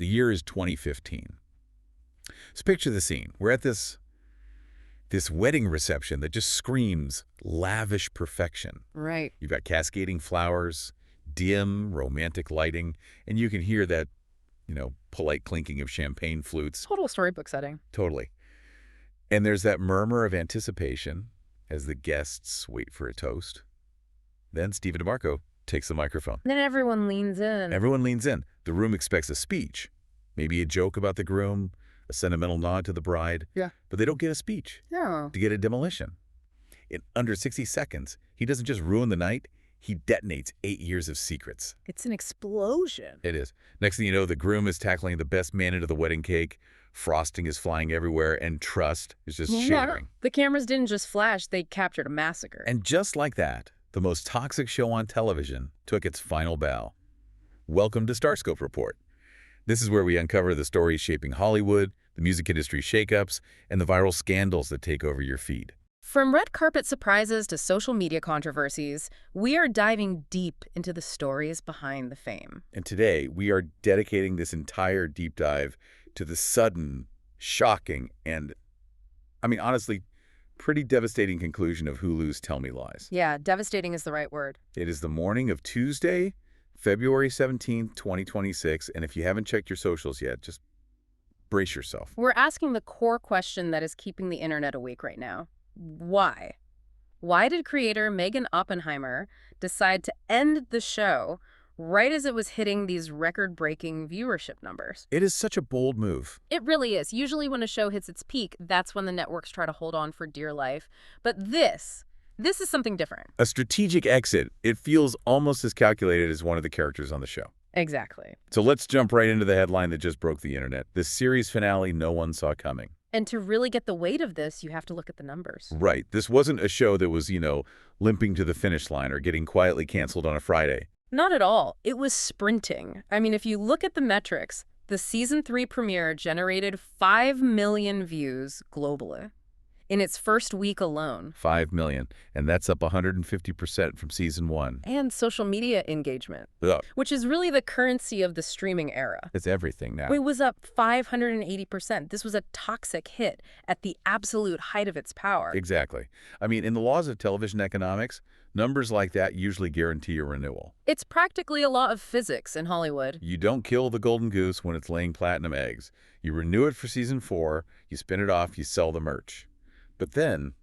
The year is 2015. So picture the scene. We're at this wedding reception that just screams lavish perfection. Right. You've got cascading flowers, dim, romantic lighting, and you can hear that, polite clinking of champagne flutes. Total storybook setting. Totally. And there's that murmur of anticipation as the guests wait for a toast. Then Stephen DeMarco takes the microphone. Then everyone leans in. Everyone leans in. The room expects a speech, maybe a joke about the groom, a sentimental nod to the bride. Yeah. But they don't get a speech. No. To get a demolition. In under 60 seconds, he doesn't just ruin the night, he detonates 8 years of secrets. It's an explosion. It is. Next thing you know, the groom is tackling the best man into the wedding cake, frosting is flying everywhere, and trust is just shattering. The cameras didn't just flash, they captured a massacre. And just like that, the most toxic show on television took its final bow. Welcome to StarScope Report. This is where we uncover the stories shaping Hollywood, the music industry shakeups, and the viral scandals that take over your feed. From red carpet surprises to social media controversies, we are diving deep into the stories behind the fame. And today, we are dedicating this entire deep dive to the sudden, shocking, and, honestly, pretty devastating conclusion of Hulu's Tell Me Lies. Yeah, devastating is the right word. It is the morning of Tuesday, February 17th, 2026, and if you haven't checked your socials yet, just brace yourself. We're asking the core question that is keeping the internet awake right now. Why? Why did creator Meaghan Oppenheimer decide to end the show right as it was hitting these record-breaking viewership numbers? It is such a bold move. It really is. Usually when a show hits its peak, that's when the networks try to hold on for dear life. But this is something different. A strategic exit. It feels almost as calculated as one of the characters on the show. Exactly. So let's jump right into the headline that just broke the internet. This series finale no one saw coming. And to really get the weight of this, you have to look at the numbers. Right. This wasn't a show that was, limping to the finish line or getting quietly canceled on a Friday. Not at all. It was sprinting. If you look at the metrics, the season 3 premiere generated 5 million views globally in its first week alone. 5 million. And that's up 150% from season 1. And social media engagement, Ugh. which is really the currency of the streaming era. It's everything now. It was up 580%. This was a toxic hit at the absolute height of its power. Exactly. In the laws of television economics, numbers like that usually guarantee a renewal. It's practically a law of physics in Hollywood. You don't kill the golden goose when it's laying platinum eggs. You renew it for season 4, you spin it off, you sell the merch. But then,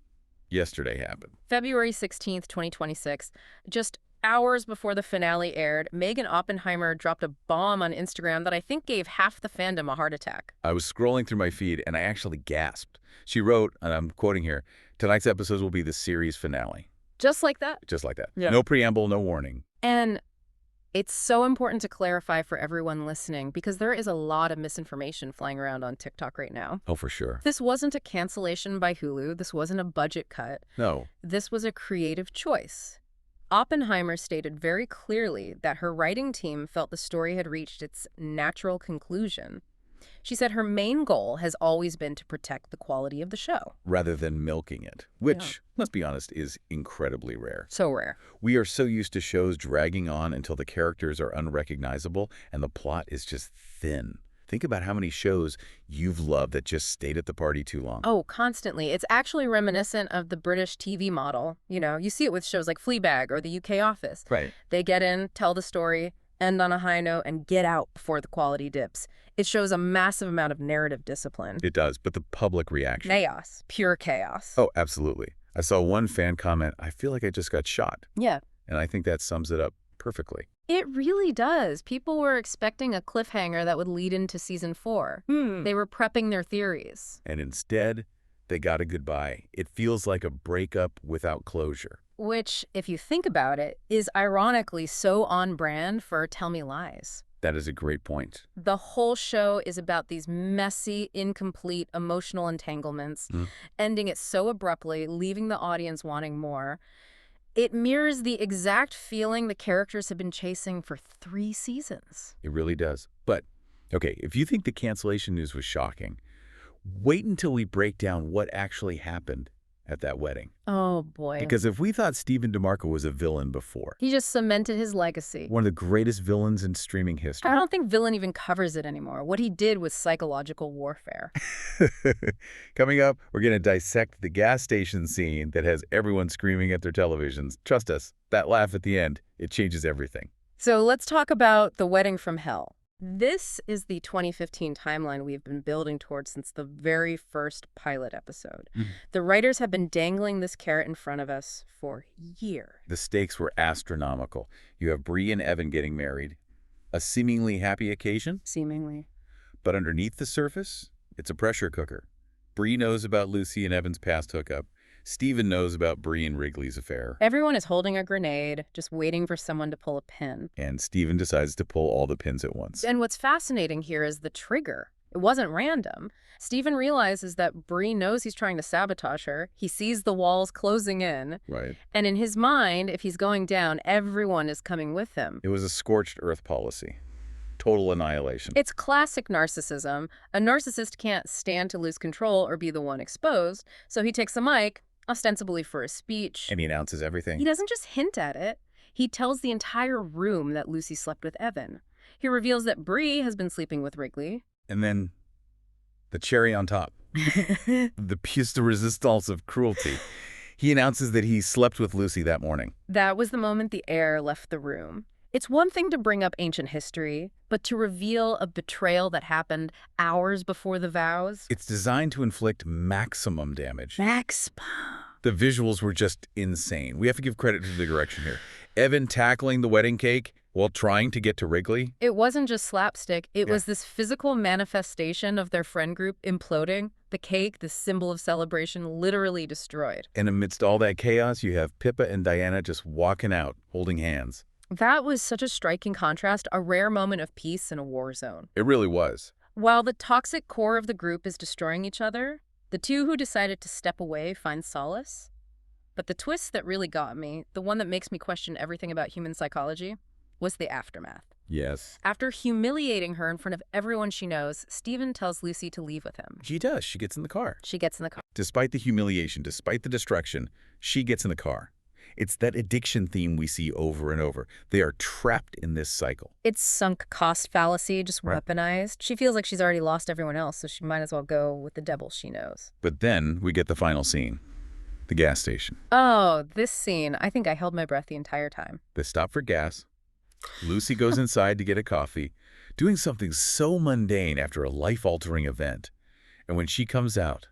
yesterday happened. February 16th, 2026, just hours before the finale aired, Meaghan Oppenheimer dropped a bomb on Instagram that I think gave half the fandom a heart attack. I was scrolling through my feed and I actually gasped. She wrote, and I'm quoting here, "Tonight's episode will be the series finale." Just like that? Just like that. Yeah. No preamble, no warning. And it's so important to clarify for everyone listening because there is a lot of misinformation flying around on TikTok right now. Oh, for sure. This wasn't a cancellation by Hulu. This wasn't a budget cut. No. This was a creative choice. Oppenheimer stated very clearly that her writing team felt the story had reached its natural conclusion. She said her main goal has always been to protect the quality of the show. Rather than milking it, which, let's be honest, is incredibly rare. So rare. We are so used to shows dragging on until the characters are unrecognizable and the plot is just thin. Think about how many shows you've loved that just stayed at the party too long. Oh, constantly. It's actually reminiscent of the British TV model. You see it with shows like Fleabag or the UK Office. Right. They get in, tell the story, end on a high note, and get out before the quality dips. It shows a massive amount of narrative discipline. It does, but the public reaction. Chaos. Pure chaos. Oh, absolutely. I saw one fan comment, "I feel like I just got shot." Yeah. And I think that sums it up perfectly. It really does. People were expecting a cliffhanger that would lead into season 4. They were prepping their theories. And instead, they got a goodbye. It feels like a breakup without closure. Which, if you think about it, is ironically so on brand for Tell Me Lies. That is a great point. The whole show is about these messy, incomplete, emotional entanglements, ending it so abruptly, leaving the audience wanting more. It mirrors the exact feeling the characters have been chasing for 3 seasons. It really does. But, okay, if you think the cancellation news was shocking, wait until we break down what actually happened at that wedding. Oh, boy. Because if we thought Stephen DeMarco was a villain before, He just cemented his legacy. one of the greatest villains in streaming history. I don't think villain even covers it anymore. What he did was psychological warfare. Coming up, we're going to dissect the gas station scene that has everyone screaming at their televisions. Trust us, that laugh at the end, it changes everything. So let's talk about The Wedding from Hell. This is the 2015 timeline we've been building towards since the very first pilot episode. The writers have been dangling this carrot in front of us for years. The stakes were astronomical. You have Bree and Evan getting married, a seemingly happy occasion, Seemingly. but underneath the surface, it's a pressure cooker. Bree knows about Lucy and Evan's past hookup. Stephen knows about Bree and Wrigley's affair. Everyone is holding a grenade, just waiting for someone to pull a pin. And Stephen decides to pull all the pins at once. And what's fascinating here is the trigger. It wasn't random. Stephen realizes that Bree knows he's trying to sabotage her. He sees the walls closing in. Right. And in his mind, if he's going down, everyone is coming with him. It was a scorched earth policy. Total annihilation. It's classic narcissism. A narcissist can't stand to lose control or be the one exposed, so he takes a mic, ostensibly for a speech. And he announces everything. He doesn't just hint at it. He tells the entire room that Lucy slept with Evan. He reveals that Bree has been sleeping with Wrigley. And then the cherry on top. The pièce de résistance of cruelty. He announces that he slept with Lucy that morning. That was the moment the air left the room. It's one thing to bring up ancient history, but to reveal a betrayal that happened hours before the vows. It's designed to inflict maximum damage. Maximum. The visuals were just insane. We have to give credit to the direction here. Evan tackling the wedding cake while trying to get to Wrigley. It wasn't just slapstick. It was this physical manifestation of their friend group imploding. The cake, the symbol of celebration, literally destroyed. And amidst all that chaos, you have Pippa and Diana just walking out, holding hands. That was such a striking contrast, a rare moment of peace in a war zone. It really was. While the toxic core of the group is destroying each other, the two who decided to step away find solace. But the twist that really got me, the one that makes me question everything about human psychology, was the aftermath. Yes. After humiliating her in front of everyone she knows, Stephen tells Lucy to leave with him. She does. She gets in the car. She gets in the car. Despite the humiliation, despite the destruction, she gets in the car. It's that addiction theme we see over and over. They are trapped in this cycle. It's sunk cost fallacy, just Right. weaponized. She feels like she's already lost everyone else, so she might as well go with the devil she knows. But then we get the final scene. The gas station. Oh, this scene. I think I held my breath the entire time. They stop for gas. Lucy goes inside to get a coffee, doing something so mundane after a life-altering event. And when she comes out,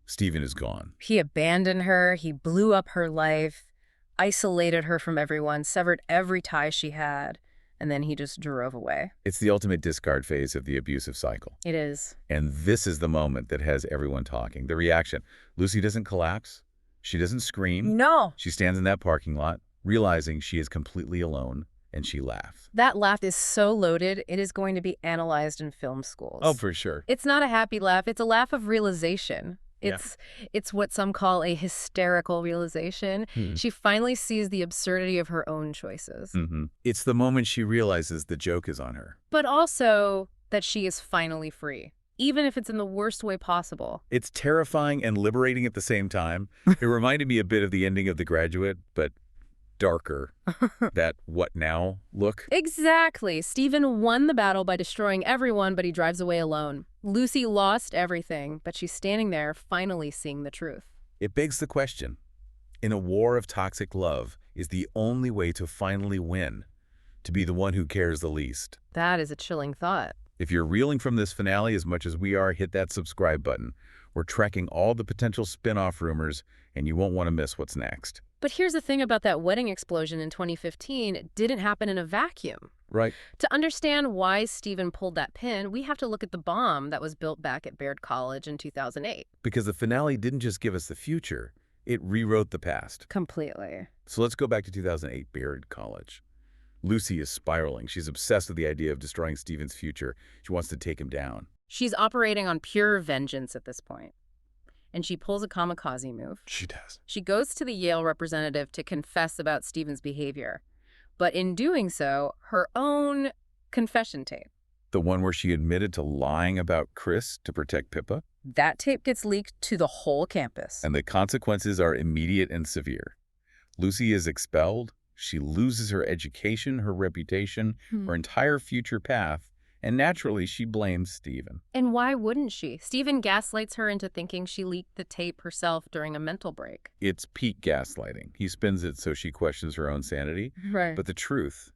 Stephen is gone. He abandoned her. He blew up her life, isolated her from everyone, severed every tie she had, and then he just drove away. It's the ultimate discard phase of the abusive cycle. It is. And this is the moment that has everyone talking. The reaction. Lucy doesn't collapse. She doesn't scream. No. She stands in that parking lot, realizing she is completely alone, and she laughs. That laugh is so loaded, it is going to be analyzed in film schools. Oh, for sure. It's not a happy laugh. It's a laugh of realization. It's what some call a hysterical realization. She finally sees the absurdity of her own choices. It's the moment she realizes the joke is on her. But also that she is finally free, even if it's in the worst way possible. It's terrifying and liberating at the same time. It reminded me a bit of the ending of The Graduate, but darker. That what now look. Exactly. Stephen won the battle by destroying everyone, but he drives away alone. Lucy lost everything, but she's standing there finally seeing the truth. It begs the question, in a war of toxic love, is the only way to finally win to be the one who cares the least? That is a chilling thought. If you're reeling from this finale as much as we are, hit that subscribe button. We're tracking all the potential spin-off rumors, and you won't want to miss what's next. But here's the thing about that wedding explosion in 2015. It didn't happen in a vacuum. Right. To understand why Stephen pulled that pin, we have to look at the bomb that was built back at Baird College in 2008. Because the finale didn't just give us the future, it rewrote the past. Completely. So let's go back to 2008, Baird College. Lucy is spiraling. She's obsessed with the idea of destroying Stephen's future. She wants to take him down. She's operating on pure vengeance at this point. And she pulls a kamikaze move. She does. She goes to the Yale representative to confess about Stephen's behavior. But in doing so, her own confession tape. The one where she admitted to lying about Chris to protect Pippa? That tape gets leaked to the whole campus. And the consequences are immediate and severe. Lucy is expelled. She loses her education, her reputation, her entire future path, and naturally she blames Stephen. And why wouldn't she? Stephen gaslights her into thinking she leaked the tape herself during a mental break. It's peak gaslighting. He spins it so she questions her own sanity. Right. But the truth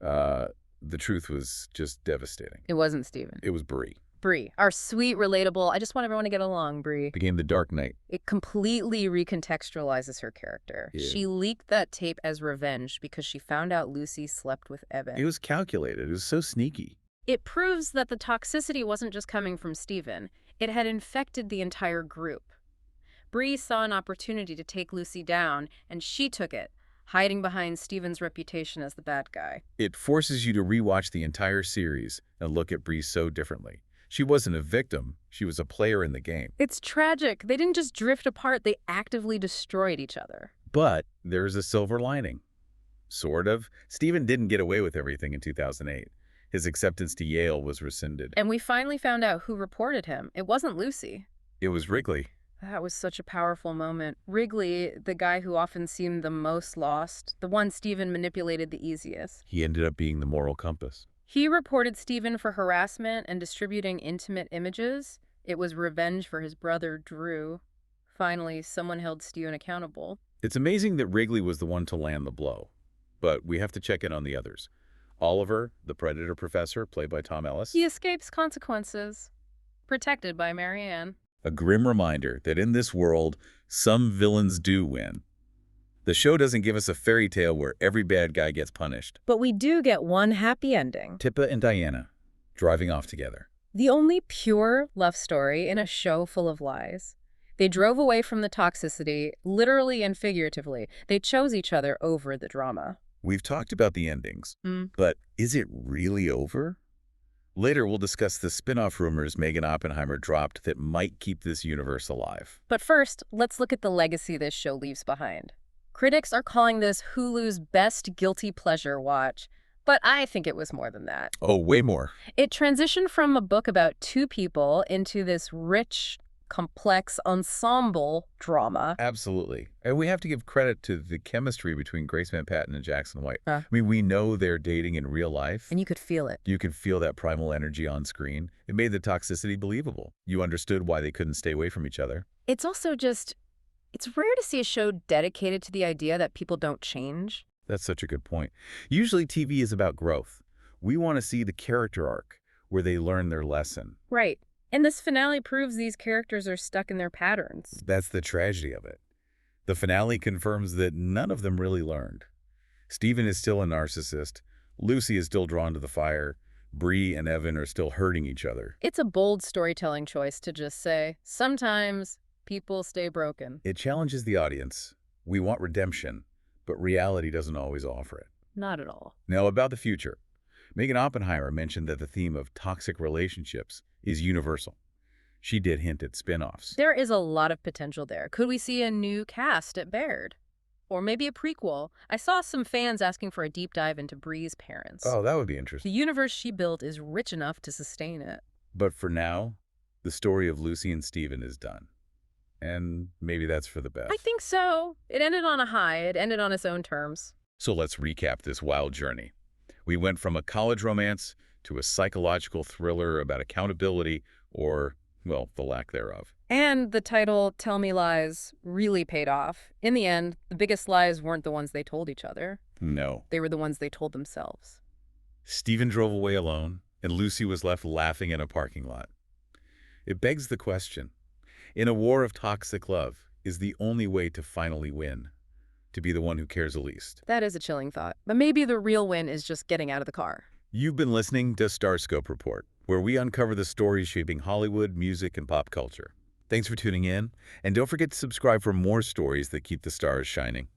was just devastating. It wasn't Stephen. It was Bree. Bree, our sweet, relatable, I just want everyone to get along, Bree. Became the Dark Knight. It completely recontextualizes her character. Yeah. She leaked that tape as revenge because she found out Lucy slept with Evan. It was calculated. It was so sneaky. It proves that the toxicity wasn't just coming from Stephen. It had infected the entire group. Bree saw an opportunity to take Lucy down, and she took it, hiding behind Stephen's reputation as the bad guy. It forces you to rewatch the entire series and look at Bree so differently. She wasn't a victim. She was a player in the game. It's tragic. They didn't just drift apart. They actively destroyed each other. But there's a silver lining. Sort of. Stephen didn't get away with everything in 2008. His acceptance to Yale was rescinded. And we finally found out who reported him. It wasn't Lucy. It was Wrigley. That was such a powerful moment. Wrigley, the guy who often seemed the most lost, the one Stephen manipulated the easiest. He ended up being the moral compass. He reported Stephen for harassment and distributing intimate images. It was revenge for his brother, Drew. Finally, someone held Stephen accountable. It's amazing that Wrigley was the one to land the blow. But we have to check in on the others. Oliver, the Predator professor, played by Tom Ellis. He escapes consequences, protected by Marianne. A grim reminder that in this world, some villains do win. The show doesn't give us a fairy tale where every bad guy gets punished. But we do get one happy ending. Tippa and Diana, driving off together. The only pure love story in a show full of lies. They drove away from the toxicity, literally and figuratively. They chose each other over the drama. We've talked about the endings, but is it really over? Later, we'll discuss the spin-off rumors Meaghan Oppenheimer dropped that might keep this universe alive. But first, let's look at the legacy this show leaves behind. Critics are calling this Hulu's best guilty pleasure watch, but I think it was more than that. Oh, way more. It transitioned from a book about two people into this rich, complex ensemble drama. Absolutely. And we have to give credit to the chemistry between Grace Van Patten and Jackson White. Huh. I mean, we know they're dating in real life. And you could feel it. You could feel that primal energy on screen. It made the toxicity believable. You understood why they couldn't stay away from each other. It's also just, it's rare to see a show dedicated to the idea that people don't change. That's such a good point. Usually TV is about growth. We want to see the character arc where they learn their lesson. Right. And this finale proves these characters are stuck in their patterns. That's the tragedy of it. The finale confirms that none of them really learned. Stephen is still a narcissist. Lucy is still drawn to the fire. Bree and Evan are still hurting each other. It's a bold storytelling choice to just say, sometimes people stay broken. It challenges the audience. We want redemption, but reality doesn't always offer it. Not at all. Now, about the future. Meaghan Oppenheimer mentioned that the theme of toxic relationships is universal. She did hint at spin-offs. There is a lot of potential there. Could we see a new cast at Baird? Or maybe a prequel? I saw some fans asking for a deep dive into Bree's parents. Oh, that would be The interesting. universe she built is rich enough to sustain it. But for now, the story of Lucy and Stephen is done. And maybe that's for the best. I think so. It ended on a high. It ended on its own terms. So let's recap this wild journey. We went from a college romance to a psychological thriller about accountability or, well, the lack thereof. And the title, Tell Me Lies, really paid off. In the end, the biggest lies weren't the ones they told each other. No. They were the ones they told themselves. Stephen drove away alone, and Lucy was left laughing in a parking lot. It begs the question, in a war of toxic love, is the only way to finally win to be the one who cares the least? That is a chilling thought. But maybe the real win is just getting out of the car. You've been listening to StarScope Report, where we uncover the stories shaping Hollywood, music, and pop culture. Thanks for tuning in, and don't forget to subscribe for more stories that keep the stars shining.